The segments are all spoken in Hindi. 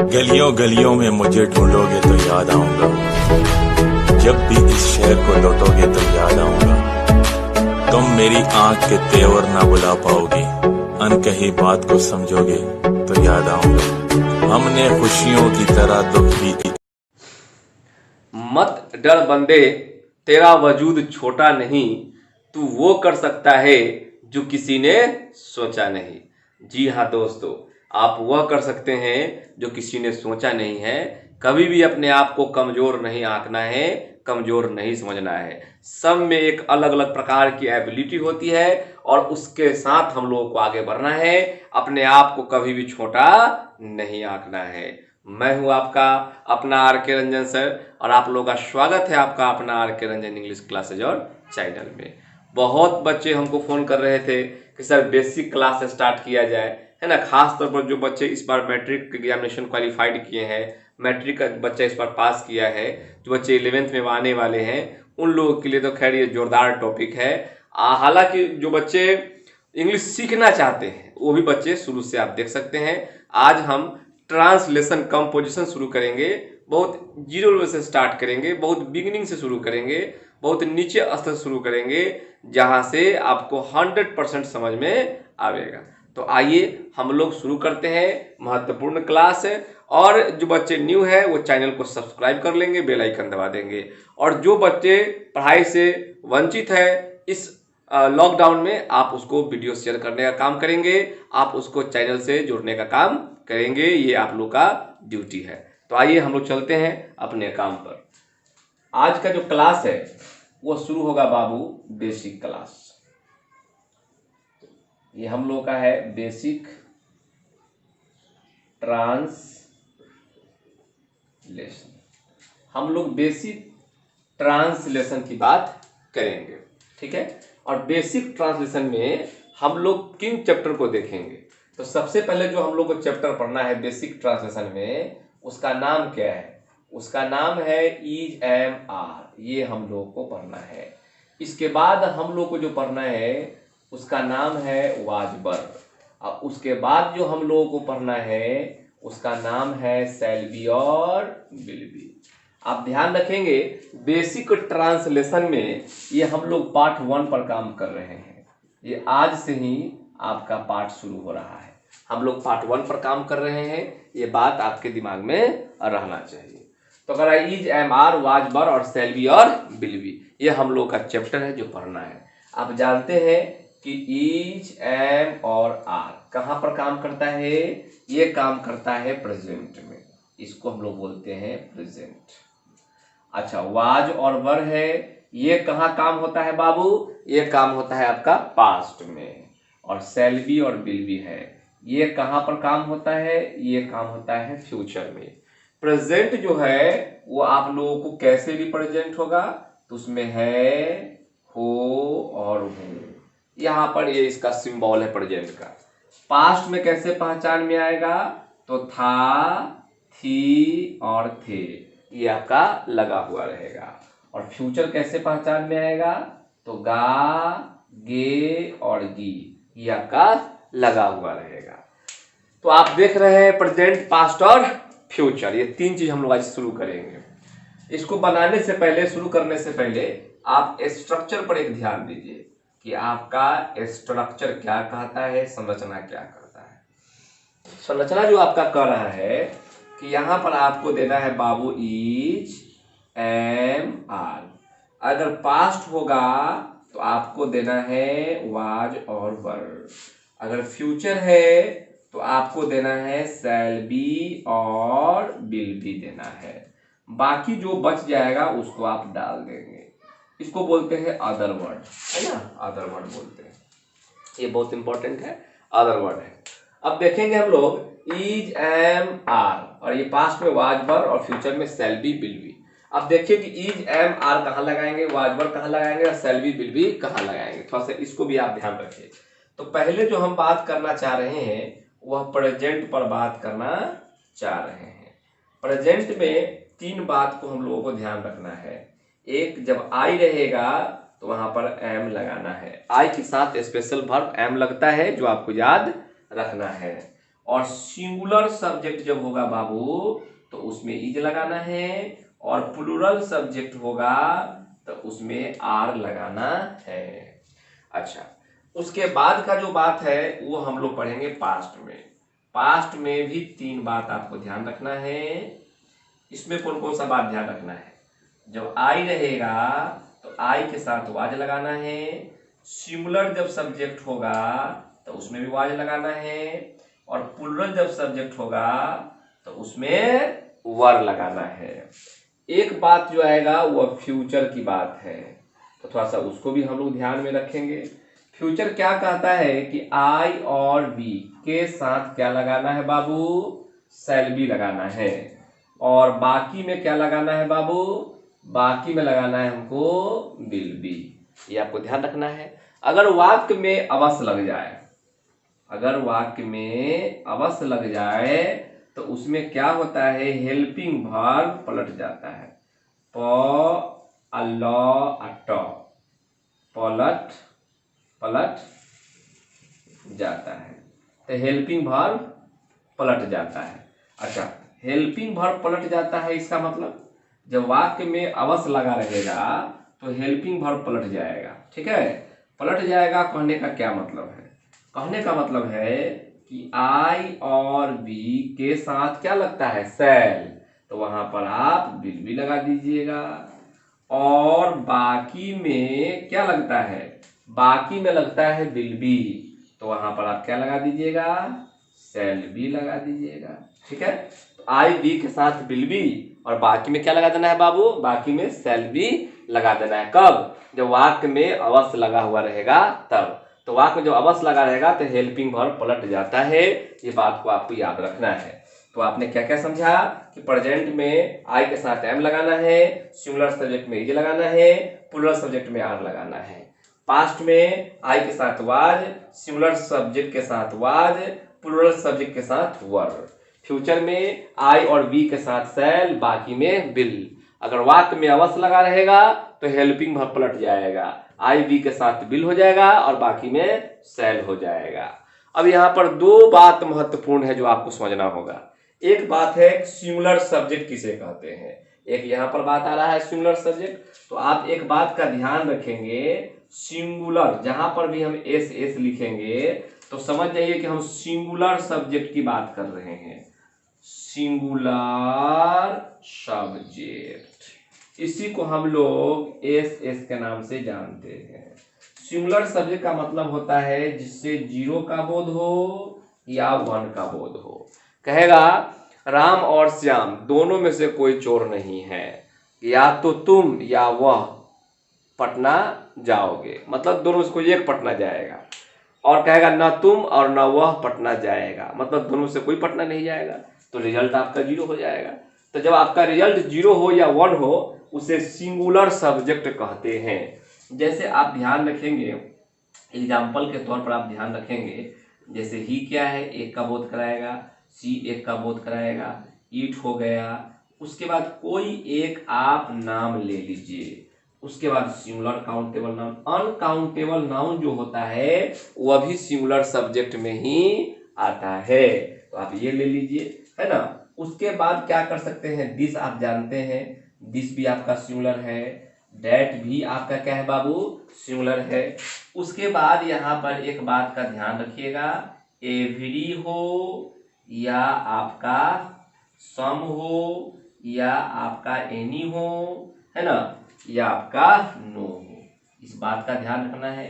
गलियों गलियों में मुझे ढूंढोगे तो याद आऊंगा, जब भी इस शहर को लौटोगे तो याद आऊंगा। तुम मेरी आंख के तेवर ना बुला पाओगी, अनकही बात को समझोगे तो याद आऊंगा। हमने खुशियों की तरह दुख भी मत डर बंदे, तेरा वजूद छोटा नहीं, तू वो कर सकता है जो किसी ने सोचा नहीं। जी हाँ दोस्तों, आप वह कर सकते हैं जो किसी ने सोचा नहीं है। कभी भी अपने आप को कमज़ोर नहीं आंकना है, कमज़ोर नहीं समझना है। सब में एक अलग अलग प्रकार की एबिलिटी होती है और उसके साथ हम लोगों को आगे बढ़ना है। अपने आप को कभी भी छोटा नहीं आंकना है। मैं हूं आपका अपना आर के रंजन सर और आप लोगों का स्वागत है आपका अपना आर के रंजन इंग्लिश क्लासेज और चैनल में। बहुत बच्चे हमको फ़ोन कर रहे थे कि सर बेसिक क्लास स्टार्ट किया जाए, है ना। खास तौर पर जो बच्चे इस बार मैट्रिक एग्जामिनेशन क्वालिफाइड किए हैं, मैट्रिक का बच्चा इस बार पास किया है, जो बच्चे 11th में आने वाले हैं, उन लोगों के लिए तो खैर ये जोरदार टॉपिक है। हालांकि जो बच्चे इंग्लिश सीखना चाहते हैं वो भी बच्चे शुरू से आप देख सकते हैं। आज हम ट्रांसलेशन कंपोजिशन शुरू करेंगे, बहुत जीरो लेवल से स्टार्ट करेंगे, बहुत बिगिनिंग से शुरू करेंगे, बहुत नीचे स्तर से शुरू करेंगे, जहां से आपको 100% समझ में आएगा। तो आइए हम लोग शुरू करते हैं, महत्वपूर्ण क्लास है। और जो बच्चे न्यू है वो चैनल को सब्सक्राइब कर लेंगे, बेल आइकन दबा देंगे। और जो बच्चे पढ़ाई से वंचित है इस लॉकडाउन में, आप उसको वीडियो शेयर करने का काम करेंगे, आप उसको चैनल से जुड़ने का काम करेंगे। ये आप लोग का ड्यूटी है। तो आइए हम लोग चलते हैं अपने काम पर। आज का जो क्लास है वो शुरू होगा बाबू बेसिक क्लास। ये हम लोग का है बेसिक ट्रांसलेशन। हम लोग बेसिक ट्रांसलेशन की बात करेंगे, ठीक है। और बेसिक ट्रांसलेशन में हम लोग किन चैप्टर को देखेंगे? तो सबसे पहले जो हम लोग को चैप्टर पढ़ना है बेसिक ट्रांसलेशन में, उसका नाम क्या है? उसका नाम है इज एम आर। ये हम लोग को पढ़ना है। इसके बाद हम लोग को जो पढ़ना है उसका नाम है वाज वर। और उसके बाद जो हम लोगों को पढ़ना है उसका नाम है शैल बी और विल बी। आप ध्यान रखेंगे बेसिक ट्रांसलेशन में ये हम लोग पार्ट 1 पर काम कर रहे हैं। ये आज से ही आपका पार्ट शुरू हो रहा है। हम लोग पार्ट 1 पर काम कर रहे हैं, ये बात आपके दिमाग में रहना चाहिए। तो अगर is am are, was were और शैल बी और विल बी, ये हम लोग का चैप्टर है जो पढ़ना है। आप जानते हैं कि इज एम और आर कहाँ पर काम करता है? ये काम करता है प्रेजेंट में, इसको हम लोग बोलते हैं प्रेजेंट। अच्छा, वाज और वर है, ये कहाँ काम होता है बाबू? ये काम होता है आपका पास्ट में। और शैल बी और विल बी है, ये कहाँ पर काम होता है? ये काम होता है फ्यूचर में। प्रेजेंट जो है वो आप लोगों को कैसे रिप्रेजेंट होगा? तो उसमें है हो और हूं। यहाँ पर ये इसका सिंबल है प्रेजेंट का। पास्ट में कैसे पहचान में आएगा? तो था, थी और थे, ये आपका लगा हुआ रहेगा। और फ्यूचर कैसे पहचान में आएगा? तो गा, गे और गी, ये आपका लगा हुआ रहेगा। तो आप देख रहे हैं प्रेजेंट, पास्ट और फ्यूचर, ये 3 चीज हम लोग आज शुरू करेंगे। इसको बनाने से पहले, शुरू करने से पहले आप स्ट्रक्चर पर एक ध्यान दीजिए कि आपका स्ट्रक्चर क्या कहता है, संरचना क्या करता है। संरचना जो आपका कह रहा है कि यहाँ पर आपको देना है बाबू इज एम आर। अगर पास्ट होगा तो आपको देना है वाज और वर। अगर फ्यूचर है तो आपको देना है शैल बी और विल बी देना है। बाकी जो बच जाएगा उसको आप डाल देंगे। इसको बोलते हैं अदर वर्ड, है ना, अदर वर्ड बोलते हैं। ये बहुत इंपॉर्टेंट है, अदर वर्ड है। अब देखेंगे हम लोग इज एम आर, और ये पास्ट में वाज वर और फ्यूचर में शैल बी विल बी। अब देखिए कि इज एम आर कहाँ लगाएंगे, वाज वर कहाँ लगाएंगे और शैल बी विल बी कहाँ लगाएंगे। थोड़ा सा इसको भी आप ध्यान रखिए। तो पहले जो हम बात करना चाह रहे हैं वह प्रेजेंट पर बात करना चाह रहे हैं। प्रेजेंट में 3 बात को हम लोगों को ध्यान रखना है। एक, जब आई रहेगा तो वहां पर एम लगाना है। आई के साथ स्पेशल वर्ब एम लगता है, जो आपको याद रखना है। और सिंगुलर सब्जेक्ट जब होगा बाबू तो उसमें इज लगाना है, और प्लूरल सब्जेक्ट होगा तो उसमें आर लगाना है। अच्छा, उसके बाद का जो बात है वो हम लोग पढ़ेंगे पास्ट में। पास्ट में भी 3 बात आपको ध्यान रखना है। इसमें कौन कौन सा बात ध्यान रखना है? जब आई रहेगा तो आई के साथ वाज लगाना है। सिंगुलर जब सब्जेक्ट होगा तो उसमें भी वाज लगाना है, और प्लूरल जब सब्जेक्ट होगा तो उसमें वर लगाना है। एक बात जो आएगा वह फ्यूचर की बात है, तो थोड़ा सा उसको भी हम लोग ध्यान में रखेंगे। फ्यूचर क्या कहता है कि आई और बी के साथ क्या लगाना है बाबू? शैल बी लगाना है। और बाकी में क्या लगाना है बाबू? बाकी में लगाना है हमको विल बी। ये आपको ध्यान रखना है। अगर वाक्य में अवश्य लग जाए, अगर वाक्य में अवश्य लग जाए तो उसमें क्या होता है? हेल्पिंग वर्ब पलट जाता है। पलट जाता है, तो हेल्पिंग वर्ब पलट जाता है। अच्छा, हेल्पिंग वर्ब पलट जाता है, इसका मतलब जब वाक्य में अवश्य लगा रहेगा तो हेल्पिंग वर्ब पलट जाएगा। ठीक है, पलट जाएगा कहने का क्या मतलब है? कहने का मतलब है कि आई और बी के साथ क्या लगता है? शैल, तो वहां पर आप विल भी लगा दीजिएगा। और बाकी में क्या लगता है? बाकी में लगता है विल बी, तो वहां पर आप क्या लगा दीजिएगा? शैल बी लगा दीजिएगा। ठीक है, तो आई बी के साथ विल बी और बाकी में क्या लगा देना है बाबू? बाकी में शैल बी लगा देना है। कब? जब वाक्य में अवश्य लगा हुआ रहेगा तब। तो वाक्य में जब अवश्य लगा रहेगा तो हेल्पिंग वर्ब पलट जाता है। ये बात को आपको याद रखना है। तो आपने क्या क्या समझा कि प्रेजेंट में आई के साथ एम लगाना है, सिंगुलर सब्जेक्ट में इज लगाना है, प्लूरल सब्जेक्ट में आर लगाना है। पास्ट में आई के साथ वाज, सिंगुलर सब्जेक्ट के साथ वाज, प्लूरल सब्जेक्ट के साथ वर। फ्यूचर में आई और बी के साथ शैल, बाकी में विल। अगर वाक्य में अवश्य लगा रहेगा तो हेल्पिंग वर्ब पलट जाएगा, आई बी के साथ विल हो जाएगा और बाकी में शैल हो जाएगा। अब यहाँ पर 2 बात महत्वपूर्ण है जो आपको समझना होगा। एक बात है सिंगुलर सब्जेक्ट किसे कहते हैं, एक यहाँ पर बात आ रहा है सिंगुलर सब्जेक्ट। तो आप एक बात का ध्यान रखेंगे, सिंगुलर जहां पर भी हम एस एस लिखेंगे तो समझ जाइए कि हम सिंगुलर सब्जेक्ट की बात कर रहे हैं। सिंगुलर सब्जेक्ट, इसी को हम लोग एस एस के नाम से जानते हैं। सिंगुलर सब्जेक्ट का मतलब होता है जिससे 0 का बोध हो या 1 का बोध हो। कहेगा राम और श्याम दोनों में से कोई चोर नहीं है, या तो तुम या वह पटना जाओगे, मतलब दोनों में से कोई एक पटना जाएगा। और कहेगा ना तुम और ना वह पटना जाएगा, मतलब दोनों से कोई पटना नहीं जाएगा, तो रिजल्ट आपका 0 हो जाएगा। तो जब आपका रिजल्ट 0 हो या 1 हो उसे सिंगुलर सब्जेक्ट कहते हैं। जैसे आप ध्यान रखेंगे, एग्जाम्पल के तौर पर आप ध्यान रखेंगे, जैसे ही क्या है? एक का बोध कराएगा, सी एक का बोध कराएगा, ईट हो गया। उसके बाद कोई एक आप नाम ले लीजिए, उसके बाद singular countable noun. Uncountable noun जो होता है वह भी सिंगुलर सब्जेक्ट में ही आता है, तो आप ये ले लीजिए, है ना। उसके बाद क्या कर सकते हैं? दिस आप जानते हैं, दिस भी आपका सिंगुलर है। डैट भी आपका क्या है बाबू? सिंगुलर है। उसके बाद यहाँ पर एक बात का ध्यान रखिएगा, एवरी हो या आपका सम हो या आपका एनी हो, है ना, या आपका नो हो, इस बात का ध्यान रखना है।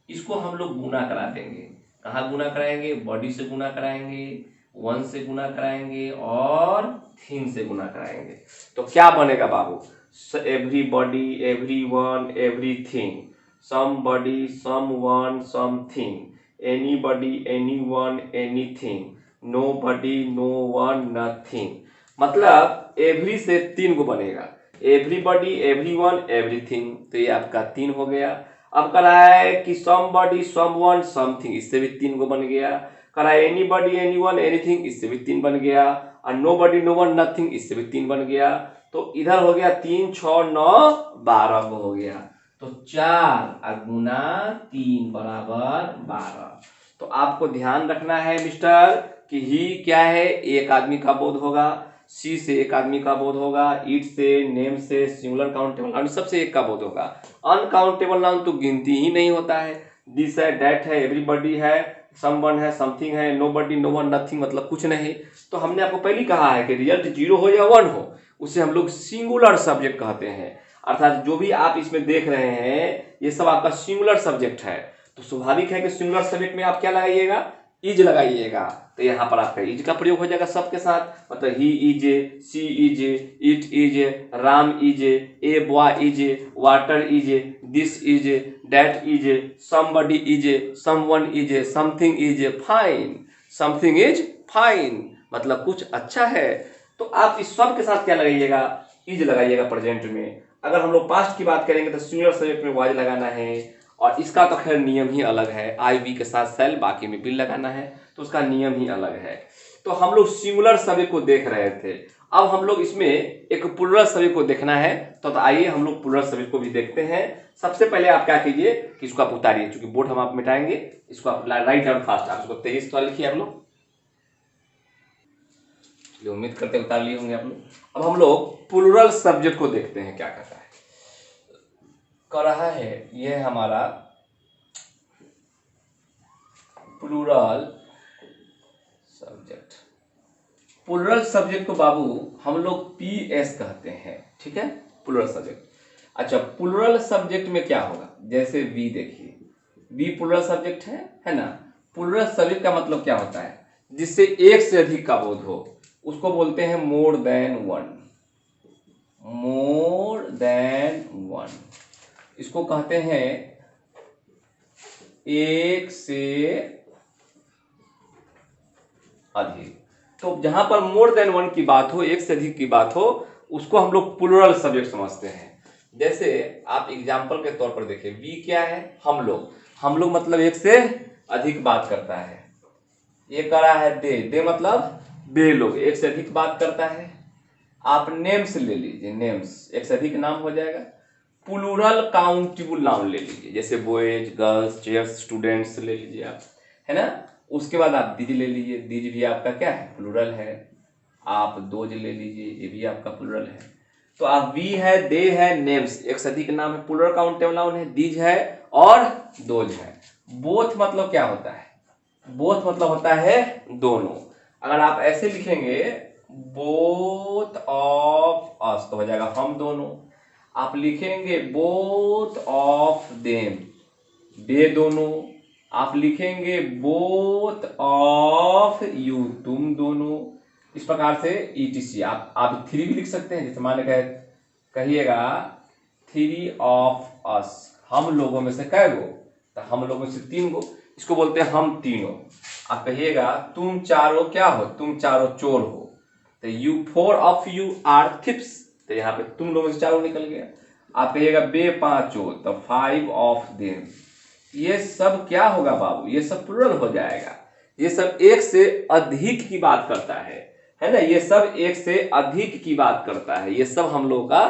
इसको हम लोग गुना करा देंगे। कहाँ गुना कराएंगे? बॉडी से गुना कराएंगे, वन से गुना कराएंगे और थिंग से गुना कराएंगे। तो क्या बनेगा बाबू? Everybody, everyone, everything, somebody, someone, something, anybody, anyone, anything, nobody, no one, nothing. मतलब एवरी से 3 को बनेगा, एवरीबॉडी, एवरीवन, एवरीथिंग, तो ये आपका 3 हो गया। अब करा है कि समबॉडी, समवन, समथिंग, इससे भी 3 को बन गया। करा एनीबॉडी, एनीवन, एनीथिंग, इससे भी 3 बन गया। और नोबॉडी, नो वन, नथिंग, इससे भी 3 बन गया। तो इधर हो गया 3, 6, 9, 12 हो गया। तो 4 गुना 3 बराबर 12। तो आपको ध्यान रखना है मिस्टर कि ही क्या है, एक आदमी का बोध होगा, सी से एक आदमी का बोध होगा, इट से, नेम से, सिंगुलर काउंटेबल नाउन सबसे एक का बोध होगा। अनकाउंटेबल नाउन तो गिनती ही नहीं होता है। दिस है, दैट है, एवरीबॉडी है, समवन है, समथिंग है, नोबडी, नो वन, नथिंग मतलब कुछ नहीं। तो हमने आपको पहले कहा है कि रिजल्ट 0 हो या 1 हो उसे हम लोग सिंगुलर सब्जेक्ट कहते हैं। अर्थात जो भी आप इसमें देख रहे हैं ये सब आपका सिंगुलर सब्जेक्ट है। तो स्वाभाविक है कि सिंगुलर सब्जेक्ट में आप क्या लगाइएगा, इज लगाइएगा। तो यहाँ पर आपका इज का प्रयोग हो जाएगा सबके साथ, मतलब he is a, she is a, it is a, Ram is a boy is a, water is a, this is a, that is a, somebody is a, someone is a, something is a fine, something is fine मतलब कुछ अच्छा है। तो आप इस सब के साथ क्या लगाइएगा, इज लगाइएगा प्रेजेंट में। अगर हम लोग पास्ट की बात करेंगे तो सिंगुलर सब्जेक्ट में वाज लगाना है, और इसका तो खैर नियम ही अलग है, आई वी के साथ सेल, बाकी में बिल लगाना है, तो उसका नियम ही अलग है। तो हम लोग सिंगुलर सब्जेक्ट को देख रहे थे, अब हम लोग इसमें एक प्लुरल सब्जेक्ट को देखना है। तो आइए हम लोग प्लुरल सब्जेक्ट को भी देखते हैं। सबसे पहले आप क्या कीजिए कि इसको आप उतारिए, चूंकि बोर्ड हम आप मिटाएंगे, इसको आप राइट डाउन फास्ट, आप इसको तेजी से लिखिए आप लोग। उम्मीद करते उतार लिए होंगे आप लोग। अब हम लोग प्लुरल सब्जेक्ट को देखते हैं क्या करता है। कर रहा है ये हमारा प्लुरल सब्जेक्ट। प्लुरल सब्जेक्ट को बाबू हम लोग पीएस कहते हैं, ठीक है, प्लुरल सब्जेक्ट। अच्छा, प्लुरल सब्जेक्ट में क्या होगा, जैसे वी देखिए, वी प्लुरल सब्जेक्ट है ना। प्लुरल सब्जेक्ट का मतलब क्या होता है, जिससे एक से अधिक का बोध हो, उसको बोलते हैं more than one, more than one. इसको कहते हैं एक से अधिक। तो जहां पर मोर देन वन की बात हो, एक से अधिक की बात हो, उसको हम लोग प्लुरल सब्जेक्ट समझते हैं। जैसे आप एग्जाम्पल के तौर पर देखिए, वी क्या है, हम लोग मतलब एक से अधिक बात करता है। ये कह रहा है दे मतलब बे लोग, एक से अधिक बात करता है। आप नेम्स ले लीजिए, नेम्स एक से अधिक नाम हो जाएगा। प्लुरल काउंटेबल नाउन ले लीजिए, जैसे बॉयज, गर्ल्स, चेयर्स, स्टूडेंट्स ले लीजिए आप, है ना। उसके बाद आप दीज ले लीजिए, दीज भी आपका क्या है, प्लुरल है। आप दोज ले लीजिए, ये भी आपका प्लुरल है। तो आप वी है, दे है, नेम्स एक से अधिक नाम है, प्लुरल काउंटेबल नाउन है, दीज है और दोज है। बोथ मतलब क्या होता है, बोथ मतलब होता है दोनों। अगर आप ऐसे लिखेंगे बोथ ऑफ अस तो हो जाएगा हम दोनों। आप लिखेंगे बोथ ऑफ देम, वे दोनों। आप लिखेंगे बोथ ऑफ यू, तुम दोनों। इस प्रकार से ETC आप 3 भी लिख सकते हैं, जैसे मान कहिएगा 3 ऑफ अस, हम लोगों में से कै गो, तो हम लोगों में से 3 गो, इसको बोलते हैं हम तीनों। आप कहिएगा तुम चारों क्या हो, तुम चारों चोर हो, तो you 4 of you are thieves, तो यहाँ पे तुम लोगों से चारों निकल गया। आप कहिएगा बे 5 चोर, तो 5 of them। ये सब क्या होगा बाबू, ये सब प्लुरल हो जाएगा। ये सब एक से अधिक की बात करता है ना, ये सब एक से अधिक की बात करता है। ये सब हम लोगों का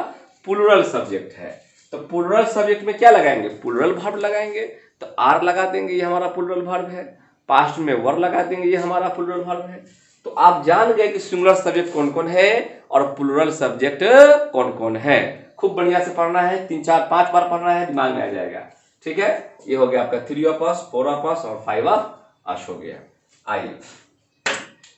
प्लुरल सब्जेक्ट है। तो प्लुरल सब्जेक्ट में क्या लगाएंगे, प्लुरल वर्ब लगाएंगे, तो आर लगा देंगे, ये हमारा प्लुरल वर्ब है। पास्ट में वर लगा देंगे, ये हमारा प्लुरल वर्ब है। तो आप जान गए कि सिंगुलर सब्जेक्ट कौन कौन है और प्लुरल सब्जेक्ट कौन कौन है। खूब बढ़िया से पढ़ना है, 3 4 5 बार पढ़ना है, दिमाग में आ जाएगा, ठीक है। ये हो गया आपका 3 ऑफ अस, 4 ऑफ अस और 5 ऑफ अस हो गया। आइए,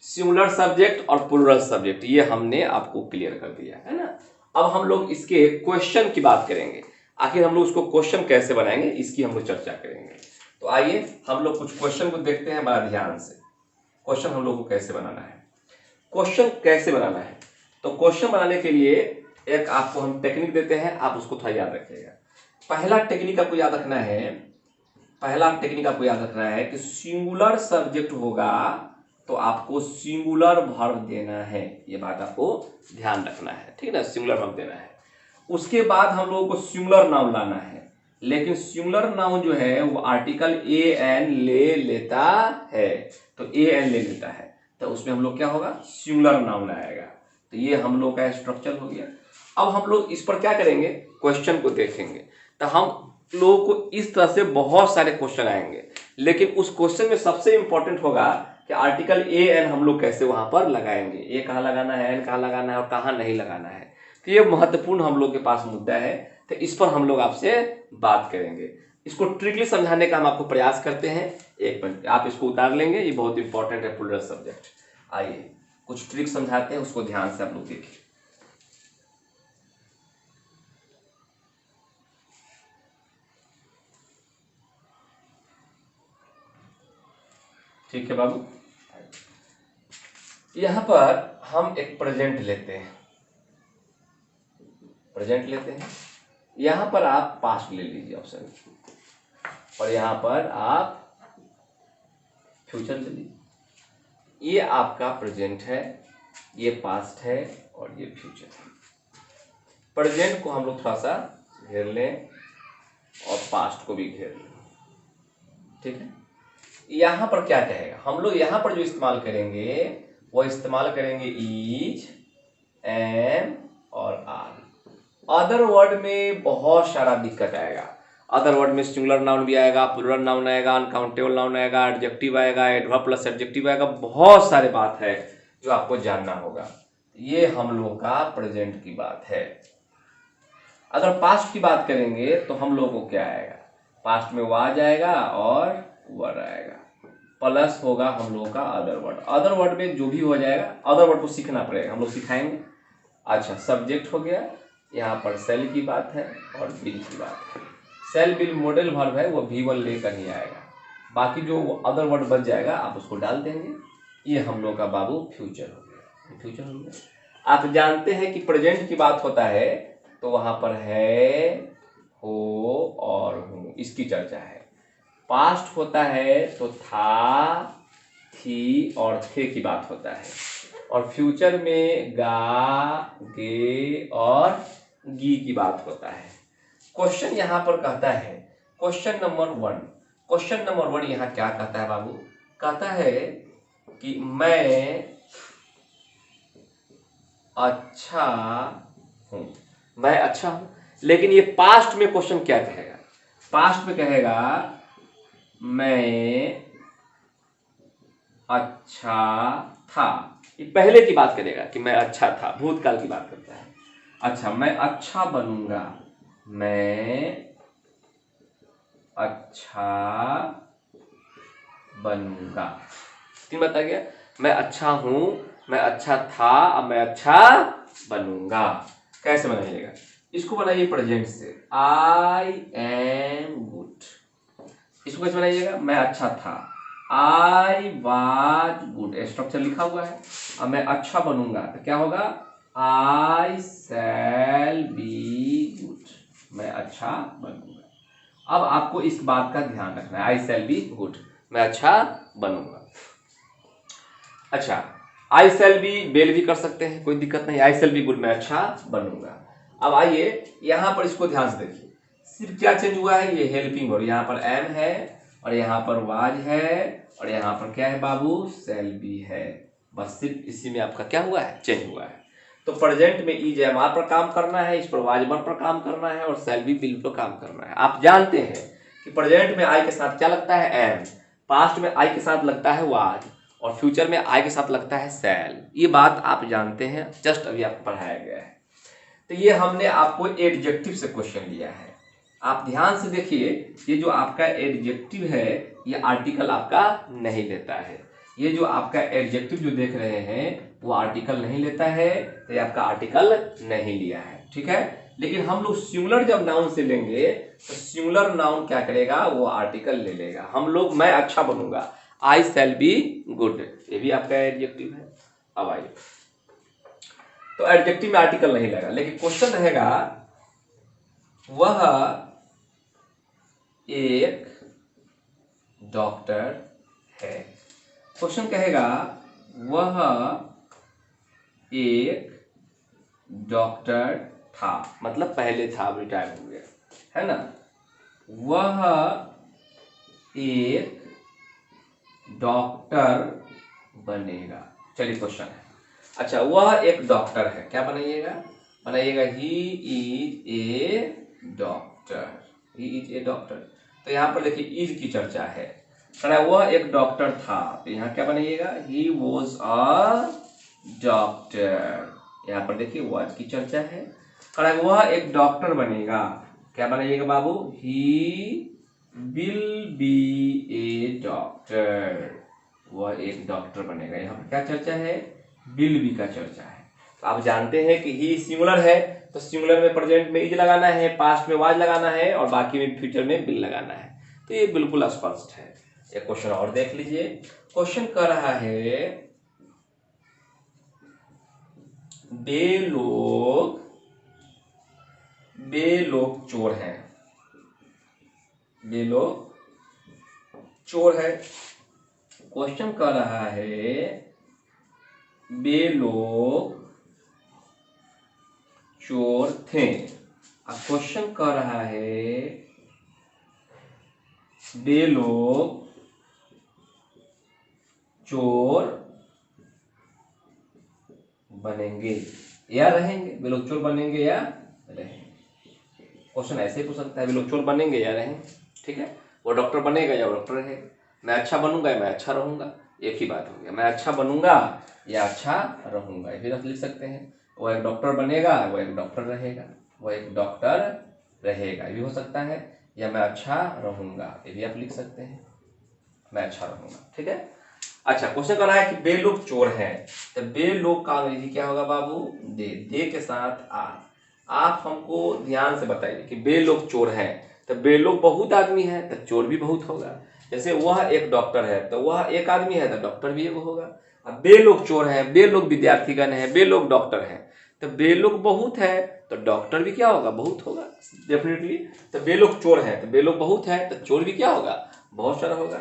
सिंगुलर सब्जेक्ट और प्लुरल सब्जेक्ट ये हमने आपको क्लियर कर दिया है ना। अब हम लोग इसके क्वेश्चन की बात करेंगे, आखिर हम लोग उसको क्वेश्चन कैसे बनाएंगे इसकी हम लोग चर्चा करेंगे। तो आइए हम लोग कुछ क्वेश्चन को देखते हैं बड़ा ध्यान से। क्वेश्चन हम लोग को कैसे बनाना है, क्वेश्चन कैसे बनाना है, तो क्वेश्चन बनाने के लिए एक आपको हम टेक्निक देते हैं, आप उसको थोड़ा याद रखिएगा। पहला टेक्निक आपको याद रखना है, कि सिंगुलर सब्जेक्ट होगा तो आपको सिंगुलर वर्ब देना है। ये बात आपको ध्यान रखना है, ठीक है ना, सिंगुलर वर्ब देना है। उसके बाद हम लोगों को सिंगुलर नाउन लाना है, लेकिन सिंगुलर नाउन जो है वो आर्टिकल an ले लेता है। तो an ले लेता है तो उसमें हम लोग क्या होगा, सिंगुलर नाउन आएगा। तो ये हम लोग का स्ट्रक्चर हो गया। अब हम लोग इस पर क्या करेंगे, क्वेश्चन को देखेंगे। तो हम लोगों को इस तरह से बहुत सारे क्वेश्चन आएंगे, लेकिन उस क्वेश्चन में सबसे इंपॉर्टेंट होगा कि आर्टिकल ए एन हम लोग कैसे वहां पर लगाएंगे, ए कहाँ लगाना है, एन कहाँ लगाना है और कहाँ नहीं लगाना है। तो ये महत्वपूर्ण हम लोग के पास मुद्दा है, तो इस पर हम लोग आपसे बात करेंगे। इसको ट्रिकली समझाने का हम आपको प्रयास करते हैं। एक मिनट आप इसको उतार लेंगे, ये बहुत इंपॉर्टेंट है पुलर सब्जेक्ट। आइए कुछ ट्रिक समझाते हैं, उसको ध्यान से आप लोग देखिए। ठीक है बाबू, यहां पर हम एक प्रेजेंट लेते हैं, यहां पर आप पास्ट ले लीजिए ऑप्शन, और यहां पर आप फ्यूचर ले लीजिए। ये आपका प्रेजेंट है, ये पास्ट है और ये फ्यूचर है। प्रेजेंट को हम लोग थोड़ा सा घेर लें और पास्ट को भी घेर लें, ठीक है। यहां पर क्या कहेगा, हम लोग यहां पर जो इस्तेमाल करेंगे वो इस्तेमाल करेंगे इज, एम और आर। अदर वर्ड में बहुत सारा दिक्कत आएगा। अदर वर्ड में सिंगुलर नाउन भी आएगा, प्लूरल नाउन आएगा, अनकाउंटेबल नाउन आएगा, एडजेक्टिव आएगा, एडवर्ब प्लस एडजेक्टिव आएगा, बहुत सारे बात है जो आपको जानना होगा। ये हम लोग का प्रेजेंट की बात है। अगर पास्ट की बात करेंगे तो हम लोग को क्या आएगा, पास्ट में वाज आएगा और वर आएगा, प्लस होगा हम लोग का अदर वर्ड। अदर वर्ड में जो भी हो जाएगा, अदर वर्ड को सीखना पड़ेगा, हम लोग सिखाएंगे। अच्छा, सब्जेक्ट हो गया, यहाँ पर सेल की बात है और बिल की बात है। सेल बिल मॉडल वर्ब है, वो V1 लेकर ही आएगा, बाकी जो अदर वर्ड बच जाएगा आप उसको डाल देंगे। ये हम लोग का बाबू फ्यूचर हो गया, फ्यूचर हो गया। आप जानते हैं कि प्रेजेंट की बात होता है तो वहां पर है, हो और हूँ, इसकी चर्चा है। पास्ट होता है तो था, थी और थे की बात होता है, और फ्यूचर में गा, गे और गी की बात होता है। क्वेश्चन यहां पर कहता है, क्वेश्चन नंबर वन यहां क्या कहता है बाबू, कहता है कि मैं अच्छा हूं, मैं अच्छा हूं। लेकिन ये पास्ट में क्वेश्चन क्या कहेगा, पास्ट में कहेगा मैं अच्छा था। ये पहले की बात करेगा कि मैं अच्छा था, भूतकाल की बात करता है। अच्छा, मैं अच्छा बनूंगा, मैं अच्छा बनूंगा, तीन बात आ गया। मैं अच्छा हूं, मैं अच्छा था, अब मैं अच्छा बनूंगा। कैसे बनाइएगा, इसको बनाइए प्रेजेंट से, आई एम गुड। इसको कैसे बनाइएगा, मैं अच्छा था, आई वाज गुड, स्ट्रक्चर लिखा हुआ है। अब मैं अच्छा बनूंगा तो क्या होगा, आई शैल बी गुड, मैं अच्छा बनूंगा। अब आपको इस बात का ध्यान रखना है, आई शैल बी गुड, मैं अच्छा बनूंगा। अच्छा, आई शैल बी बेल भी कर सकते हैं, कोई दिक्कत नहीं, आई शैल बी गुड, मैं अच्छा बनूंगा। अब आइए यहां पर इसको ध्यान से देखिए, सिर्फ क्या चेंज हुआ है, ये हेल्पिंग वर्ब, यहाँ पर एम है और यहाँ पर वाज है और यहाँ पर क्या है बाबू, शैल बी है। बस सिर्फ इसी में आपका क्या हुआ है, चेंज हुआ है। तो प्रेजेंट में इज एम आर पर काम करना है, इस पर वाज वर पर काम करना है और शैल बी बिल पर काम करना है। आप जानते हैं कि प्रेजेंट में आई के साथ क्या लगता है, एम, पास्ट में आई के साथ लगता है वाज और फ्यूचर में आई के साथ लगता है शैल। ये बात आप जानते हैं, जस्ट अभी आपको पढ़ाया गया है। तो ये हमने आपको एडजेक्टिव से क्वेश्चन लिया है। आप ध्यान से देखिए, ये जो आपका एडजेक्टिव है ये आर्टिकल आपका नहीं लेता है। ये जो आपका एडजेक्टिव जो देख रहे हैं वो आर्टिकल नहीं लेता है, तो ये आपका आर्टिकल नहीं लिया है, ठीक है। लेकिन हम लोग सिंगुलर जब नाउन से लेंगे तो सिंगुलर नाउन क्या करेगा, वो आर्टिकल ले लेगा। हम लोग मैं अच्छा बनूंगा, आई शैल बी गुड, ये भी आपका एडजेक्टिव है। अब आइए, तो एडजेक्टिव में आर्टिकल नहीं लगा, लेकिन क्वेश्चन रहेगा वह एक डॉक्टर है। क्वेश्चन कहेगा वह एक डॉक्टर था, मतलब पहले था, अब रिटायर हो गया, है ना। वह एक डॉक्टर बनेगा, चलिए क्वेश्चन है। अच्छा, वह एक डॉक्टर है, क्या बनाइएगा, बनाइएगा ही is A doctor, he is A doctor. तो यहाँ पर देखिए इज की चर्चा है, कह वह एक डॉक्टर था, तो यहाँ क्या बनेगा, ही वॉज अ डॉक्टर। यहाँ पर देखिए वर्ड की चर्चा है। कह वह एक डॉक्टर बनेगा, क्या बनाइएगा बाबू, he will be a doctor, वह एक डॉक्टर बनेगा। यहाँ पर क्या चर्चा है, विल बी का चर्चा है। तो आप जानते हैं कि ही सिंगुलर है, तो सिंगुलर में प्रेजेंट में इज लगाना है, पास्ट में वाज लगाना है, और बाकी में फ्यूचर में विल लगाना है। तो ये बिल्कुल स्पष्ट है। एक क्वेश्चन और देख लीजिए। क्वेश्चन कर रहा है बे लोग चोर हैं, बे लोग चोर है। क्वेश्चन कर रहा है बे लोग चोर थे। अब क्वेश्चन कर रहा है बे लोग चोर बनेंगे या रहेंगे, वे लोग चोर बनेंगे या रहेंगे। क्वेश्चन ऐसे ही पूछ सकता है, वे लोग चोर बनेंगे या रहेंगे, ठीक है। वो डॉक्टर बनेगा या वो डॉक्टर रहेगा, मैं अच्छा बनूंगा या मैं अच्छा रहूंगा, एक ही बात हो गया। मैं अच्छा बनूंगा या अच्छा रहूंगा, ये भी लिख सकते हैं। वो एक डॉक्टर बनेगा, वो एक डॉक्टर रहेगा, वो एक डॉक्टर रहेगा, ये भी हो सकता है। या मैं अच्छा रहूंगा, ये भी आप लिख सकते हैं, मैं अच्छा रहूंगा, ठीक है। अच्छा, क्वेश्चन कर रहा है कि बे लोग चोर हैं, तो बे लोग का अंग्रेजी क्या होगा बाबू, दे के साथ आप हमको ध्यान से बताइए कि बे लोग चोर हैं, तो बे लोग बहुत आदमी है तो चोर भी बहुत होगा। जैसे वह एक डॉक्टर है तो वह एक आदमी है तो डॉक्टर भी एक होगा। अब बे लोग चोर हैं, बे लोग विद्यार्थीगण हैं, बे लोग डॉक्टर हैं, तो बे लोग बहुत है तो डॉक्टर भी क्या होगा, बहुत होगा डेफिनेटली। तो बे लोग चोर हैं तो बे लोग बहुत है तो चोर भी क्या होगा, बहुत सारा होगा।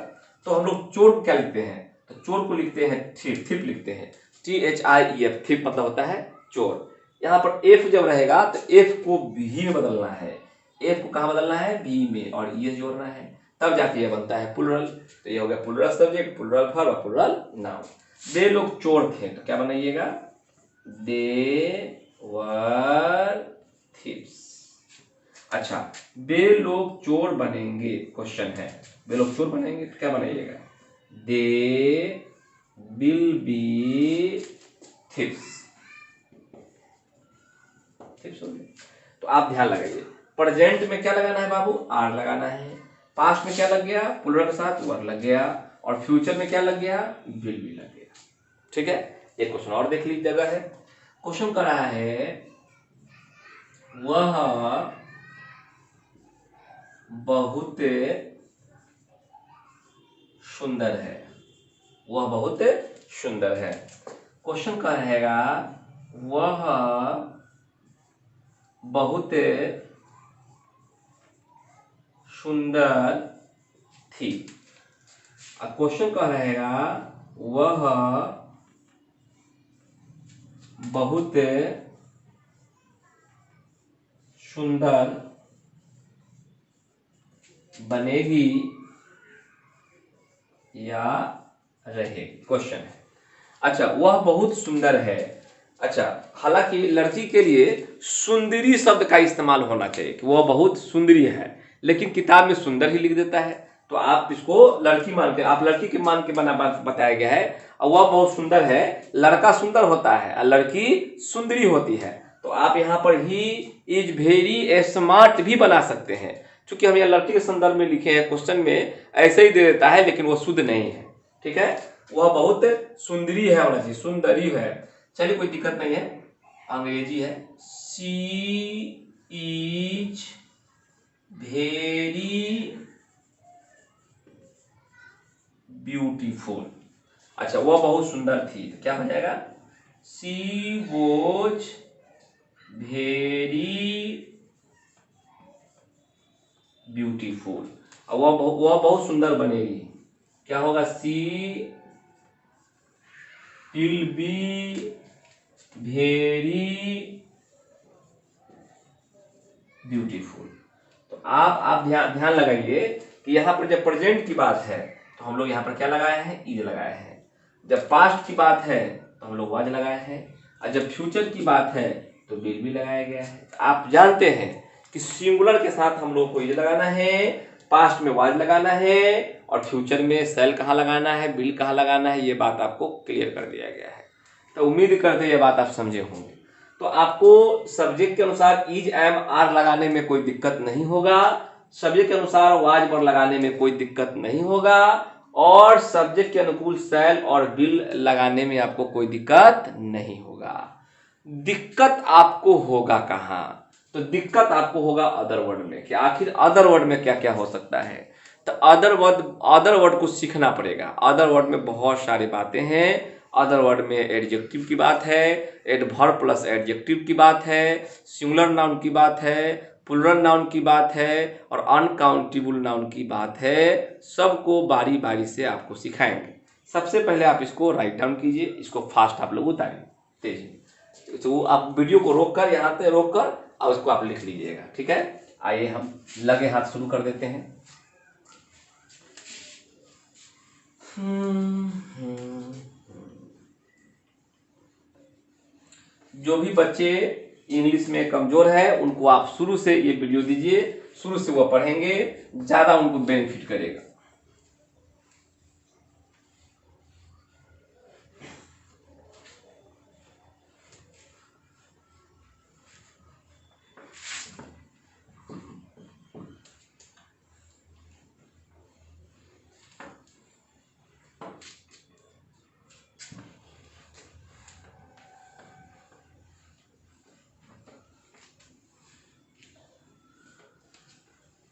तो हम लोग चोर को क्या लिखते हैं, तो चोर को लिखते हैं थिप लिखते हैं, THIEF, थिप मतलब होता है चोर। यहाँ पर एफ जब रहेगा तो एफ को भी में बदलना है, एफ को कहाँ बदलना है, बी में, और ये जोड़ना है, तब जाके ये बनता है प्लुरल। तो ये हो गया plural subject, plural verb, plural noun. बे लोग चोर थे तो क्या बनाइएगा, दे वर थीव्स। अच्छा, बे लोग चोर बनेंगे, क्वेश्चन है बे लोग चोर बनेंगे तो क्या बनाइएगा, they will be thieves. Thieves हो गए। तो आप ध्यान लगाइए, प्रेजेंट में क्या लगाना है बाबू, आर लगाना है, पास्ट में क्या लग गया, प्लुरल के साथ वर लग गया, और फ्यूचर में क्या लग गया, विल भी लग गया, ठीक है। एक क्वेश्चन और देख लीजिएगा है। क्वेश्चन कर रहा है वह बहुत सुंदर है, वह बहुत सुंदर है। क्वेश्चन का रहेगा वह बहुत सुंदर थी। अब क्वेश्चन का रहेगा वह बहुत सुंदर बनेगी या रहेगी, क्वेश्चन है। अच्छा, वह बहुत सुंदर है। अच्छा, हालांकि लड़की के लिए सुंदरी शब्द का इस्तेमाल होना चाहिए कि वह बहुत सुंदरी है, लेकिन किताब में सुंदर ही लिख देता है, तो आप इसको लड़की मान के, आप लड़की के मान के बना बताया गया है। और वह बहुत सुंदर है, लड़का सुंदर होता है और लड़की सुंदरी होती है, तो आप यहाँ पर ही इज वेरी स्मार्ट भी बना सकते हैं। क्योंकि हम यहाँ लड़की के संदर्भ में लिखे हैं, क्वेश्चन में ऐसे ही दे देता है, लेकिन वो शुद्ध नहीं है, ठीक है। वह बहुत सुंदरी है होना चाहिए, सुंदरी है। चलिए, कोई दिक्कत नहीं है, अंग्रेजी है। She is very beautiful. अच्छा, वह बहुत सुंदर थी, तो क्या हो जाएगा, शी वॉज वेरी ब्यूटीफुल। वह बहुत सुंदर बनेगी, क्या होगा, सी विल बी वेरी ब्यूटीफुल। तो आप ध्यान लगाइए कि यहाँ पर जब प्रेजेंट की बात है तो हम लोग यहाँ पर क्या लगाए हैं, इज लगाए हैं। जब पास्ट की बात है तो हम लोग वाज लगाए हैं, और जब फ्यूचर की बात है तो विल भी लगाया गया है। आप जानते हैं कि सिंगुलर के साथ हम लोग को इज लगाना है, पास्ट में वाज लगाना है और फ्यूचर में सेल कहाँ लगाना है, बिल कहाँ लगाना है, ये बात आपको क्लियर कर दिया गया है। तो उम्मीद करते हैं ये बात आप समझे होंगे। तो आपको सब्जेक्ट के अनुसार इज, एम, आर लगाने में कोई दिक्कत नहीं होगा, सब्जेक्ट के अनुसार वाज वर लगाने में कोई दिक्कत नहीं होगा, और सब्जेक्ट के अनुकूल सेल और बिल लगाने में आपको कोई दिक्कत नहीं होगा। दिक्कत आपको होगा कहाँ? तो दिक्कत आपको होगा अदर वर्ड में, कि आखिर अदर वर्ड में क्या क्या हो सकता है। तो अदर वर्ड को सीखना पड़ेगा। अदर वर्ड में बहुत सारी बातें हैं। अदर वर्ड में एडजेक्टिव की बात है, एडवर्ब प्लस एडजेक्टिव की बात है, सिंगुलर नाउन की बात है, प्लूरल नाउन की बात है, और अनकाउंटेबल नाउन की बात है। सबको बारी बारी से आपको सिखाएंगे। सबसे पहले आप इसको राइट डाउन कीजिए, इसको फास्ट आप लोग उतारिए तेजी। तो आप वीडियो को रोक कर, यहाँ पे रोक कर और उसको आप लिख लीजिएगा, ठीक है। आइए हम लगे हाथ शुरू कर देते हैं। जो भी बच्चे इंग्लिश में कमजोर है उनको आप शुरू से ये वीडियो दीजिए, शुरू से वो पढ़ेंगे, ज्यादा उनको बेनिफिट करेगा।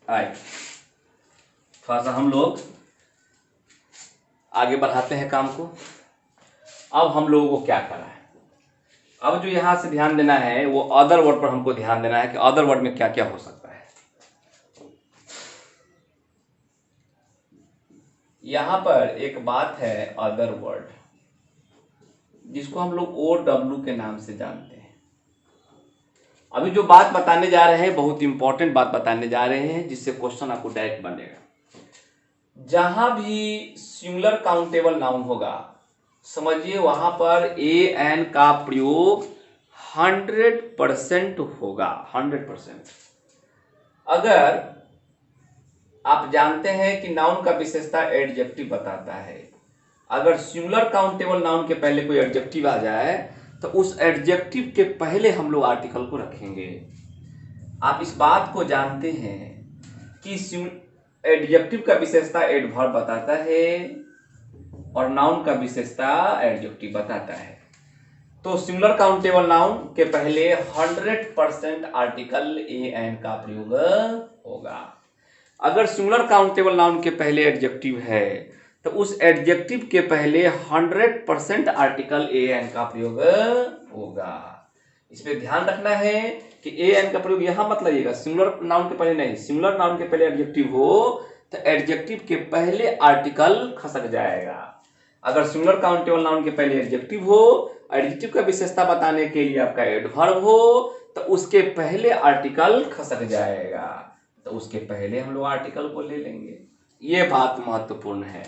आइए थोड़ा सा हम लोग आगे बढ़ाते हैं काम को। अब हम लोगों को क्या करना है, अब जो यहां से ध्यान देना है वो अदर वर्ड पर हमको ध्यान देना है कि अदर वर्ड में क्या क्या हो सकता है। यहां पर एक बात है अदर वर्ड, जिसको हम लोग OW के नाम से जानते हैं। अभी जो बात बताने जा रहे हैं बहुत इंपॉर्टेंट बात बताने जा रहे हैं, जिससे क्वेश्चन आपको डायरेक्ट बनेगा। जहां भी सिंगुलर काउंटेबल नाउन होगा, समझिए वहां पर एन का प्रयोग 100% होगा, 100%। अगर आप जानते हैं कि नाउन का विशेषता एडजेक्टिव बताता है, अगर सिंगुलर काउंटेबल नाउन के पहले कोई एडजेक्टिव आ जाए तो उस एडजेक्टिव के पहले हम लोग आर्टिकल को रखेंगे। आप इस बात को जानते हैं कि एडजेक्टिव का विशेषता एडवर्ब बताता है और नाउन का विशेषता एडजेक्टिव बताता है। तो सिंगुलर काउंटेबल नाउन के पहले 100% आर्टिकल एन का प्रयोग होगा। अगर सिंगुलर काउंटेबल नाउन के पहले एडजेक्टिव है तो उस एडजेक्टिव के पहले 100% आर्टिकल एन का प्रयोग होगा। इसमें ध्यान रखना है कि एन का प्रयोग यहां मत लाइएगा, सिंगुलर नाउन के पहले नहीं। सिंगुलर नाउन के पहले एडजेक्टिव हो तो एडजेक्टिव के पहले आर्टिकल खसक जाएगा। अगर सिंगुलर काउंटेबल नाउन के पहले एडजेक्टिव हो, एडजेक्टिव का विशेषता बताने के लिए आपका एडवर्ब हो, तो उसके पहले आर्टिकल खसक जाएगा। तो उसके पहले हम लोग आर्टिकल को ले लेंगे। ये बात महत्वपूर्ण है।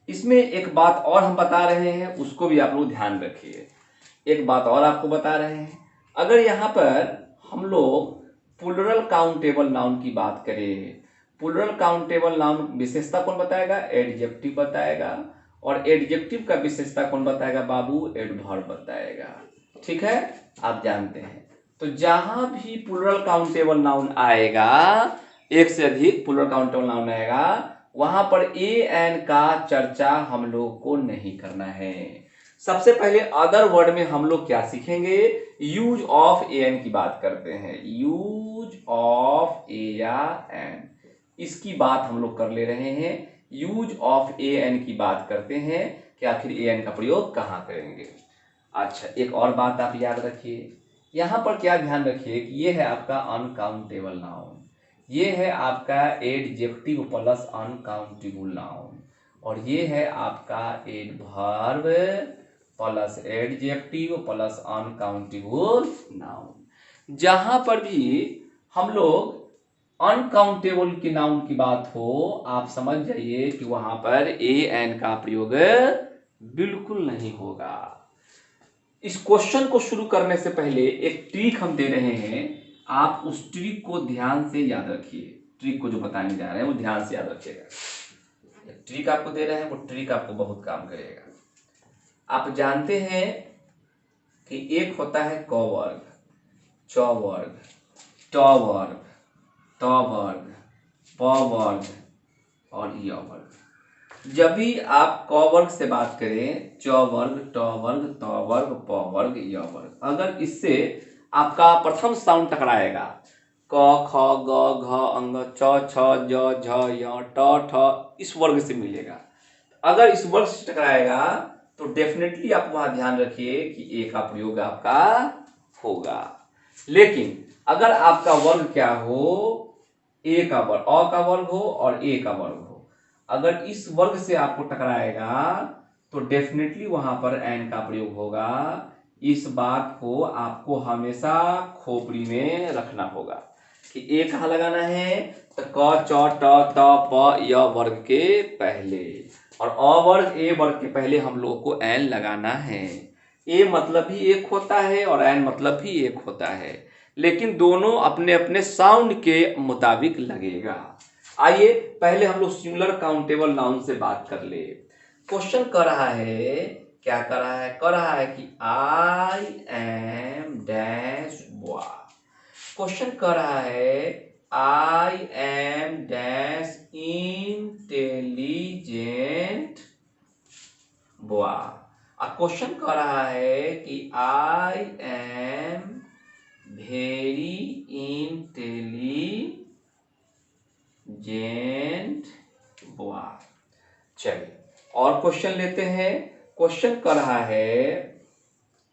इसमें एक बात और हम बता रहे हैं, उसको भी आप लोग ध्यान रखिए। एक बात और आपको बता रहे हैं, अगर यहाँ पर हम लोग प्लूरल काउंटेबल नाउन की बात करें, प्लूरल काउंटेबल नाउन विशेषता कौन बताएगा? एडजेक्टिव बताएगा। और एडजेक्टिव का विशेषता कौन बताएगा बाबू? एडवर्ब बताएगा। ठीक है, आप जानते हैं। तो जहां भी प्लूरल काउंटेबल नाउन आएगा, एक से अधिक प्लूरल काउंटेबल नाउन आएगा, वहां पर एन का चर्चा हम लोग को नहीं करना है। सबसे पहले अदर वर्ड में हम लोग क्या सीखेंगे? यूज ऑफ एन की बात करते हैं। यूज ऑफ एन, इसकी बात हम लोग कर ले रहे हैं। यूज ऑफ एन की बात करते हैं कि आखिर एन का प्रयोग कहां करेंगे। अच्छा, एक और बात आप याद रखिए, यहां पर क्या ध्यान रखिए कि ये है आपका अनकाउंटेबल नाउन, ये है आपका एडजेक्टिव प्लस अनकाउंटेबल नाउन, और ये है आपका adverb plus adjective plus uncountable noun. जहां पर भी हम लोग अनकाउंटेबल की नाउन की बात हो, आप समझ जाइए कि वहां पर एन का प्रयोग बिल्कुल नहीं होगा। इस क्वेश्चन को शुरू करने से पहले एक ट्रिक हम दे रहे हैं, आप उस ट्रिक को ध्यान से याद रखिए। ट्रिक को जो बताने जा रहे हैं वो ध्यान से याद रखिएगा। ट्रिक आपको दे रहे हैं, वो ट्रिक आपको बहुत काम करेगा। आप जानते हैं कि एक होता है क वर्ग, च वर्ग, ट वर्ग, त वर्ग, प वर्ग और य वर्ग। जब भी आप क वर्ग से बात करें, च वर्ग, ट वर्ग, त वर्ग, प वर्ग, य वर्ग, अगर इससे आपका प्रथम साउंड टकराएगा, क ख ग घ अंग च छ ज झ य ट ठ, इस वर्ग से मिलेगा। अगर इस वर्ग से टकराएगा तो डेफिनेटली आप वहां ध्यान रखिए कि ए का प्रयोग आपका होगा। लेकिन अगर आपका वर्ग क्या हो, ए का वर्ग, अ का वर्ग हो और ए का वर्ग हो, अगर इस वर्ग से आपको टकराएगा तो डेफिनेटली वहां पर एन का प्रयोग होगा। इस बात को आपको हमेशा खोपड़ी में रखना होगा कि ए कहाँ लगाना है, तो क च ट त प य वर्ग के पहले, और अ वर्ग ए वर्ग के पहले हम लोग को एन लगाना है। ए मतलब भी एक होता है और एन मतलब भी एक होता है, लेकिन दोनों अपने अपने साउंड के मुताबिक लगेगा। आइए पहले हम लोग सिंगुलर काउंटेबल नाउन से बात कर ले। क्वेश्चन कर रहा है, क्या कर रहा है, कर रहा है कि I am dash boy. Question कर रहा है I am dash intelligent boy. Question कर रहा है कि I am very intelligent boy. चलिए और क्वेश्चन लेते हैं। क्वेश्चन कर रहा है,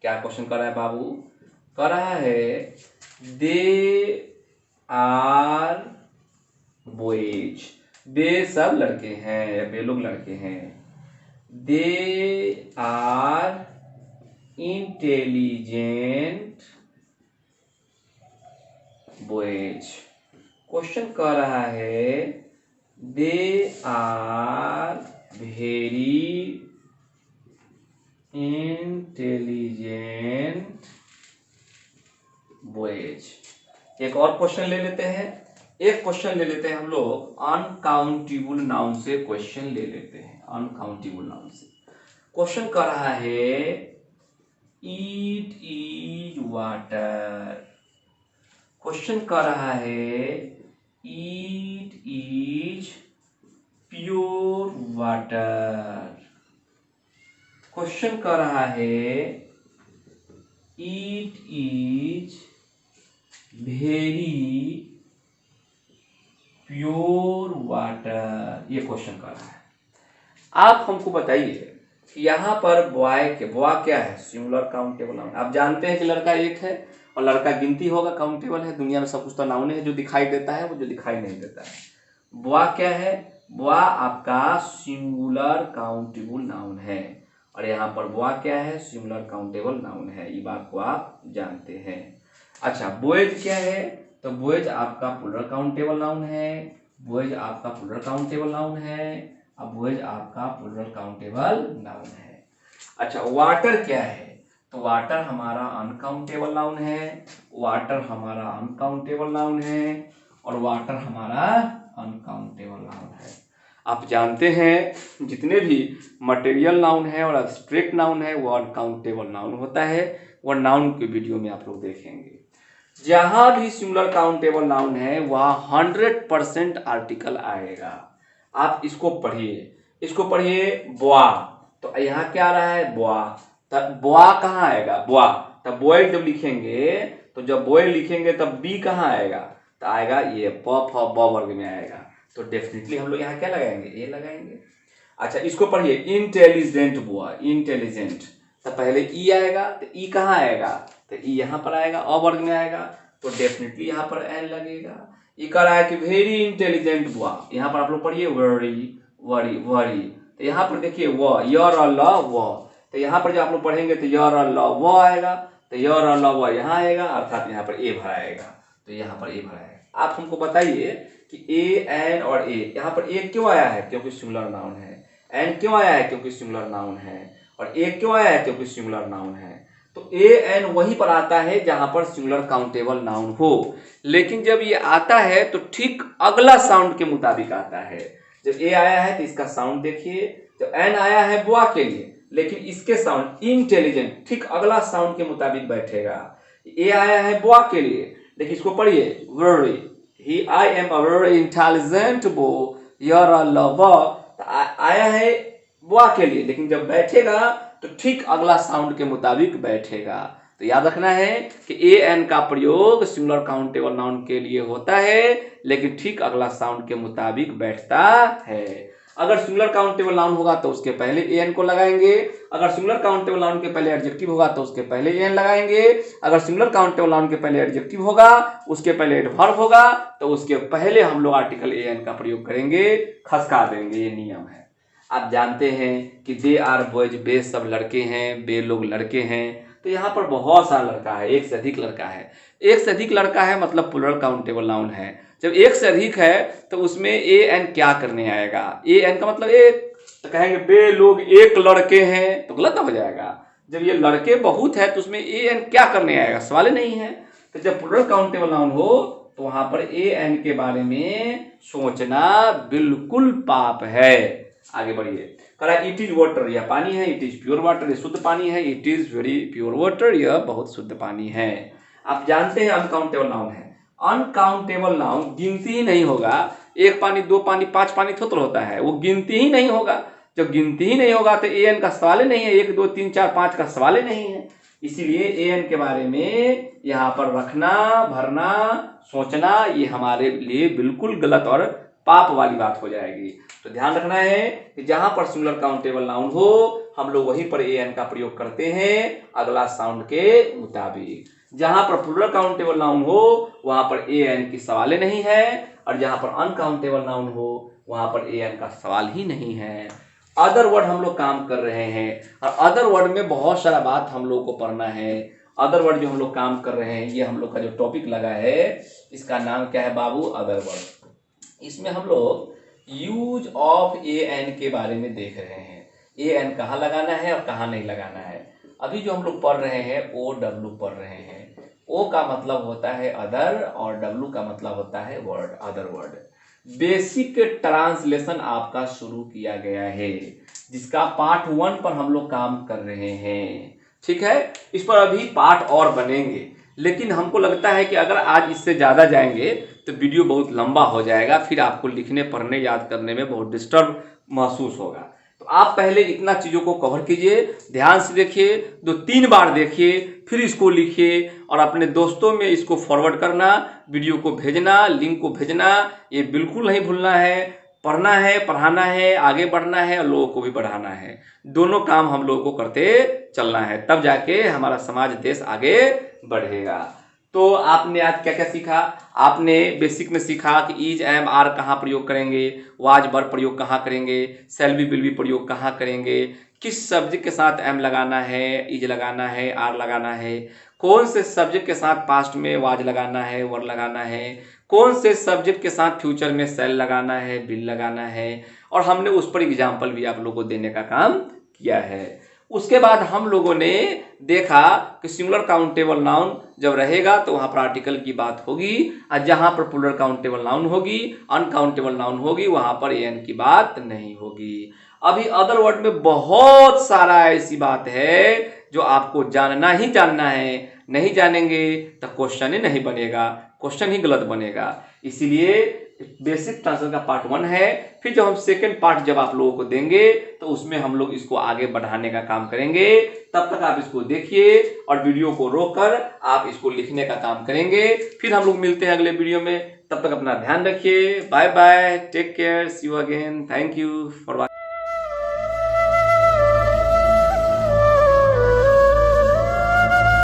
क्या क्वेश्चन कर रहा है बाबू, कर रहा है दे आर बॉयज। दे सब लड़के हैं या वे लोग लड़के हैं। They are intelligent boys. Question कर रहा है they are very intelligent boys. एक और क्वेश्चन ले लेते हैं। एक क्वेश्चन ले लेते हैं हम लोग अनकाउंटेबल नाउन से, क्वेश्चन ले लेते हैं अनकाउंटेबल नाउन से। क्वेश्चन कर रहा है इट इज वाटर। क्वेश्चन कर रहा है it is pure water. Question कर रहा है it is very pure water. ये क्वेश्चन कर रहा है। आप हमको बताइए कि यहाँ पर बॉय के, बॉय क्या है, सिंगुलर काउंटेबल नाउन। आप जानते हैं कि लड़का एक है और लड़का गिनती होगा, काउंटेबल है। दुनिया में सब कुछ तो नाउन है, जो दिखाई देता है वो जो दिखाई नहीं देता है। बॉय क्या है, बॉय आपका सिंगुलर काउंटेबल नाउन है, और यहाँ पर बॉय क्या है, सिंगुलर काउंटेबल नाउन है। ये बात को आप जानते हैं। अच्छा बॉयज क्या है, तो बॉयज आपका प्लूरल काउंटेबल नाउन है। बॉयज आपका प्लूरल काउंटेबल नाउन है। अब बॉयज आपका प्लूरल काउंटेबल नाउन है। अच्छा वाटर क्या है, तो वाटर हमारा अनकाउंटेबल नाउन है। वाटर हमारा अनकाउंटेबल नाउन है और वाटर हमारा अनकाउंटेबल नाउन है। आप जानते हैं जितने भी मटेरियल नाउन है और एब्स्ट्रैक्ट नाउन है वो अनकाउंटेबल नाउन होता है। वो नाउन के वीडियो में आप लोग देखेंगे। जहां भी सिंगुलर काउंटेबल नाउन है वहां 100% आर्टिकल आएगा। आप इसको पढ़िए, इसको पढ़िए बॉय, तो यहाँ क्या आ रहा है बॉय, तब बॉय कहाँ आएगा, बॉय। तब बॉय जब लिखेंगे तो जब बॉय लिखेंगे तब बी कहाँ आएगा, तो आएगा ये प फ ब वर्ग में आएगा। तो डेफिनेटली हम लोग यहाँ क्या लगाएंगे, ए लगाएंगे। अच्छा इसको पढ़िए इंटेलिजेंट बॉय, इंटेलिजेंट, तो पहले ई आएगा, तो ई कहाँ आएगा, तो ई यहाँ पर आएगा, अ वर्ग में आएगा, तो डेफिनेटली यहाँ पर एन लगेगा। ये कह रहा है कि वेरी इंटेलिजेंट बॉय, यहाँ पर आप लोग पढ़िए वरी वरी वरी, तो यहाँ पर देखिए व यर ल व, तो यहाँ पर जब आप लोग पढ़ेंगे तो यर ल व आएगा, तो यर ल व यहाँ आएगा, अर्थात यहाँ पर ए भराएगा, तो यहाँ पर ए भराएगा। आप हमको बताइए कि ए एन और ए, यहाँ पर ए क्यों आया है, क्योंकि सिंगुलर नाउन है। एन क्यों आया है, क्योंकि सिंगुलर नाउन है। और ए क्यों आया है, क्योंकि सिंगुलर नाउन है। तो ए एन वहीं पर आता है जहां पर सिंगुलर काउंटेबल नाउन हो, लेकिन जब ये आता है तो ठीक अगला साउंड के मुताबिक आता है। जब ए आया है तो इसका साउंड देखिए, जब एन आया है बुआ के लिए, लेकिन इसके साउंड इंटेलिजेंट ठीक अगला साउंड के मुताबिक बैठेगा। ए आया है बुआ के लिए, देखिए इसको पढ़िए, very he I am a very intelligent boy you are a lover. आया है बुआ के लिए, लेकिन जब बैठेगा तो ठीक अगला साउंड के मुताबिक बैठेगा। तो याद रखना है कि ए एन का प्रयोग सिंगुलर काउंटेबल नाउन के लिए होता है, लेकिन ठीक अगला साउंड के मुताबिक बैठता है। अगर सिंगुलर काउंटेबल नाउन होगा तो उसके पहले ए एन को लगाएंगे, अगर सिंगुलर काउंटेबल नाउन के पहले एडजेक्टिव होगा तो उसके पहले ए एन लगाएंगे, अगर सिंगुलर काउंटेबल नाउन के पहले एडजेक्टिव होगा उसके पहले एडवर्ब होगा तो उसके पहले हम लोग आर्टिकल ए एन का प्रयोग करेंगे, खसका देंगे। ये नियम है। आप जानते हैं कि दे आर बॉयज, बे सब लड़के हैं, बे लोग लड़के हैं। तो यहाँ पर बहुत सारा लड़का है, एक से अधिक लड़का है। एक से अधिक लड़का है मतलब प्लूरल काउंटेबल नाउन है। जब एक से अधिक है तो उसमें ए एन क्या करने आएगा? ए एन का मतलब एक, तो कहेंगे बे लोग एक लड़के हैं तो गलत हो जाएगा। जब ये लड़के बहुत है तो उसमें ए एन क्या करने आएगा? सवाल ही नहीं है। तो जब प्लूरल काउंटेबल नाउन हो तो वहां पर ए एन के बारे में सोचना बिल्कुल पाप है। आगे बढ़िए, कहा इट इज वाटर, यह पानी है, इट इज प्योर वाटर, यह शुद्ध पानी है, it is very pure water, यह बहुत शुद्ध पानी है। आप जानते हैं अनकाउंटेबल नाउन है। अनकाउंटेबल नाउन गिनती ही नहीं होगा, एक पानी, दो पानी, पांच पानी थोड़ा होता है, वो गिनती ही नहीं होगा। जब गिनती ही नहीं होगा तो ए एन का सवाल ही नहीं है, एक दो तीन चार पांच का सवाल ही नहीं है। इसीलिए ए एन के बारे में यहाँ पर रखना, भरना, सोचना ये हमारे लिए बिल्कुल गलत और पाप वाली बात हो जाएगी। तो ध्यान रखना है कि जहां पर सिंगुलर काउंटेबल नाउन हो हम लोग वहीं पर ए एन का प्रयोग करते हैं अगला साउंड के मुताबिक। जहां पर प्लूरल काउंटेबल नाउन हो वहां पर ए एन की सवाल नहीं है, और जहां पर अनकाउंटेबल नाउन हो वहां पर ए एन का सवाल ही नहीं है। अदर वर्ड हम लोग काम कर रहे हैं, और अदर वर्ड में बहुत सारा बात हम लोग को पढ़ना है। अदर वर्ड जो हम लोग काम कर रहे हैं, ये हम लोग का जो टॉपिक लगा है इसका नाम क्या है बाबू? Other word. इसमें हम लोग यूज ऑफ ए एन के बारे में देख रहे हैं। ए एन कहाँ लगाना है और कहाँ नहीं लगाना है। अभी जो हम लोग पढ़ रहे हैं ओ डब्ल्यू पढ़ रहे हैं। ओ का मतलब होता है अदर और डब्ल्यू का मतलब होता है word, other word. Basic translation आपका शुरू किया गया है, जिसका पार्ट 1 पर हम लोग काम कर रहे हैं। ठीक है, इस पर अभी पार्ट और बनेंगे, लेकिन हमको लगता है कि अगर आज इससे ज़्यादा जाएंगे तो वीडियो बहुत लंबा हो जाएगा, फिर आपको लिखने, पढ़ने, याद करने में बहुत डिस्टर्ब महसूस होगा। तो आप पहले इतना चीज़ों को कवर कीजिए, ध्यान से देखिए, 2-3 बार देखिए, फिर इसको लिखिए और अपने दोस्तों में इसको फॉरवर्ड करना, वीडियो को भेजना, लिंक को भेजना, ये बिल्कुल नहीं भूलना है। पढ़ना है, पढ़ाना है, आगे बढ़ना है और लोगों को भी बढ़ाना है। दोनों काम हम लोगों को करते चलना है, तब जाके हमारा समाज, देश आगे बढ़ेगा। तो आपने आज क्या क्या सीखा? आपने बेसिक में सीखा कि इज, एम, आर कहाँ प्रयोग करेंगे, वाज, वर प्रयोग कहाँ करेंगे, शैल बी, विल बी प्रयोग कहाँ करेंगे, किस सब्जेक्ट के साथ एम लगाना है, इज लगाना है, आर लगाना है, कौन से सब्जेक्ट के साथ पास्ट में वाज लगाना है, वर लगाना है, कौन से सब्जेक्ट के साथ फ्यूचर में शैल लगाना है, विल लगाना है, और हमने उस पर एग्जाम्पल भी आप लोगों को देने का काम किया है। उसके बाद हम लोगों ने देखा कि सिंगुलर काउंटेबल नाउन जब रहेगा तो वहां पर आर्टिकल की बात होगी, और जहां पर प्लूरल काउंटेबल नाउन होगी, अनकाउंटेबल नाउन होगी, वहां पर ए एन की बात नहीं होगी। अभी अदर वर्ड में बहुत सारा ऐसी बात है जो आपको जानना ही जानना है। नहीं जानेंगे तो क्वेश्चन ही नहीं बनेगा, क्वेश्चन ही गलत बनेगा। इसीलिए बेसिक ट्रांसलेशन का पार्ट 1 है, फिर जब हम सेकंड पार्ट जब आप लोगों को देंगे तो उसमें हम लोग इसको आगे बढ़ाने का काम करेंगे। तब तक आप इसको देखिए और वीडियो को रोककर आप इसको लिखने का काम करेंगे। फिर हम लोग मिलते हैं अगले वीडियो में, तब तक अपना ध्यान रखिए। Bye bye, take care, see you again, thank you for watching.